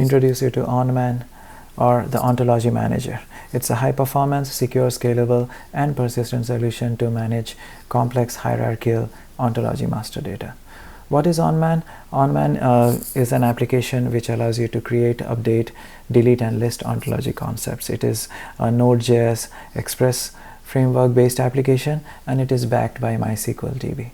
Introduce you to OnMan, or the Ontology Manager. It's a high-performance, secure, scalable, and persistent solution to manage complex hierarchical ontology master data. What is OnMan? OnMan is an application which allows you to create, update, delete, and list ontology concepts. It is a Node.js Express framework-based application, and it is backed by MySQL DB.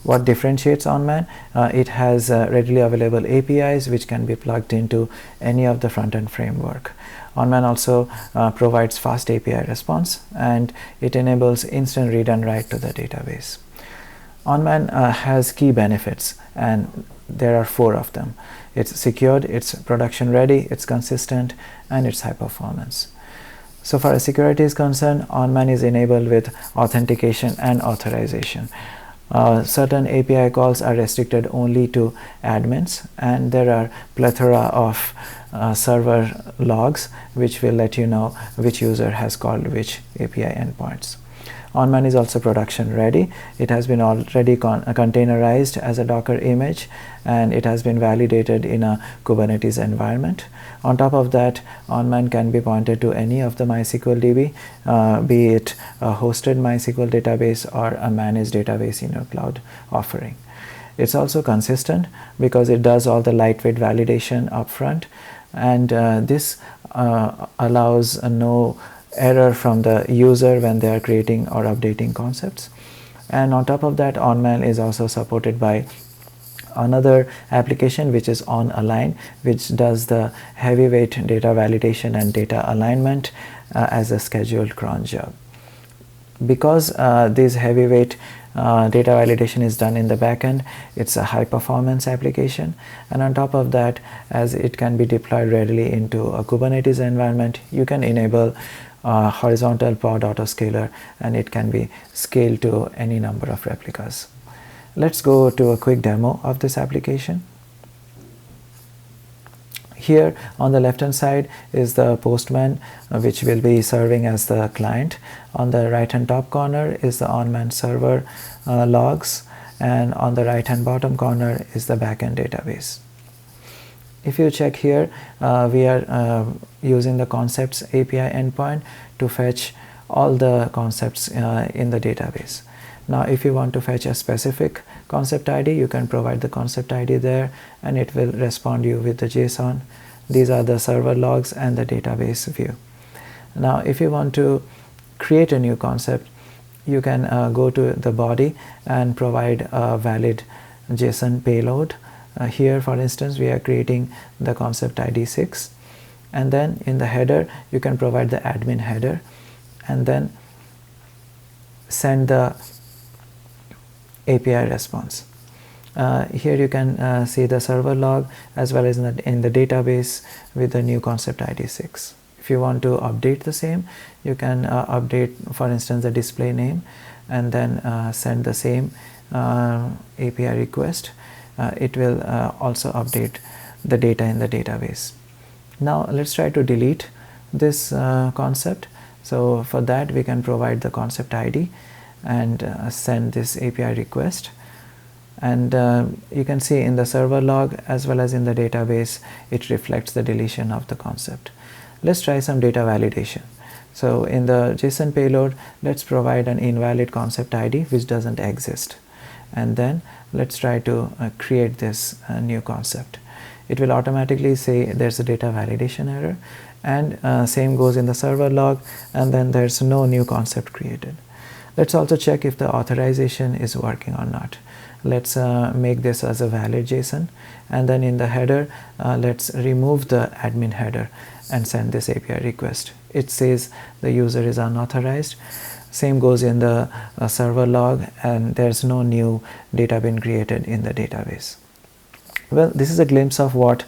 What differentiates OnMan? It has readily available APIs which can be plugged into any of the front-end framework. OnMan also provides fast API response, and it enables instant read and write to the database. OnMan has key benefits, and there are 4 of them. It's secured, it's production ready, it's consistent, and it's high performance. So far as security is concerned, OnMan is enabled with authentication and authorization. Certain API calls are restricted only to admins, and there are plethora of server logs which will let you know which user has called which API endpoints. OnMan is also production ready. It has been already containerized as a Docker image, and it has been validated in a Kubernetes environment. On top of that, OnMan can be pointed to any of the MySQL DB, be it a hosted MySQL database or a managed database in your cloud offering. It's also consistent because it does all the lightweight validation upfront, and this allows no error from the user when they are creating or updating concepts. And on top of that, OnMan is also supported by another application which is OnAlign, which does the heavyweight data validation and data alignment as a scheduled cron job. Because this heavyweight data validation is done in the backend, it's a high performance application, and on top of that, as it can be deployed readily into a Kubernetes environment, you can enable horizontal pod autoscaler, and it can be scaled to any number of replicas. Let's go to a quick demo of this application. Here on the left hand side is the Postman, which will be serving as the client. On the right hand top corner is the OnMan server logs, and on the right hand bottom corner is the backend database. If you check here, we are using the concepts API endpoint to fetch all the concepts in the database. Now, if you want to fetch a specific concept ID, you can provide the concept ID there, and it will respond you with the JSON. These are the server logs and the database view. Now, if you want to create a new concept, you can go to the body and provide a valid JSON payload. Here, for instance, we are creating the concept ID 6, and then in the header you can provide the admin header, and then send the API response. Here you can see the server log as well as in the database with the new concept ID 6. If you want to update the same, you can update, for instance, the display name, and then send the same API request. It will also update the data in the database. Now let's try to delete this concept. So for that, we can provide the concept ID and send this API request, and you can see in the server log as well as in the database it reflects the deletion of the concept. Let's try some data validation. So in the JSON payload, let's provide an invalid concept ID which doesn't exist, and then let's try to create this new concept. It will automatically say there's a data validation error, and same goes in the server log, and then there's no new concept created. Let's also check if the authorization is working or not. Let's make this as a valid JSON, and then in the header, let's remove the admin header and send this API request. It says the user is unauthorized. Same goes in the server log, and there's no new data been created in the database. Well, this is a glimpse of what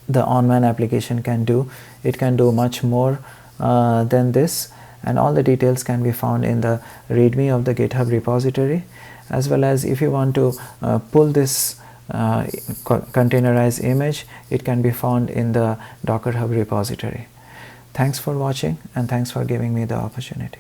the OnMan application can do. It can do much more than this, and all the details can be found in the README of the GitHub repository, as well as if you want to pull this containerized image, it can be found in the Docker Hub repository. Thanks for watching, and thanks for giving me the opportunity.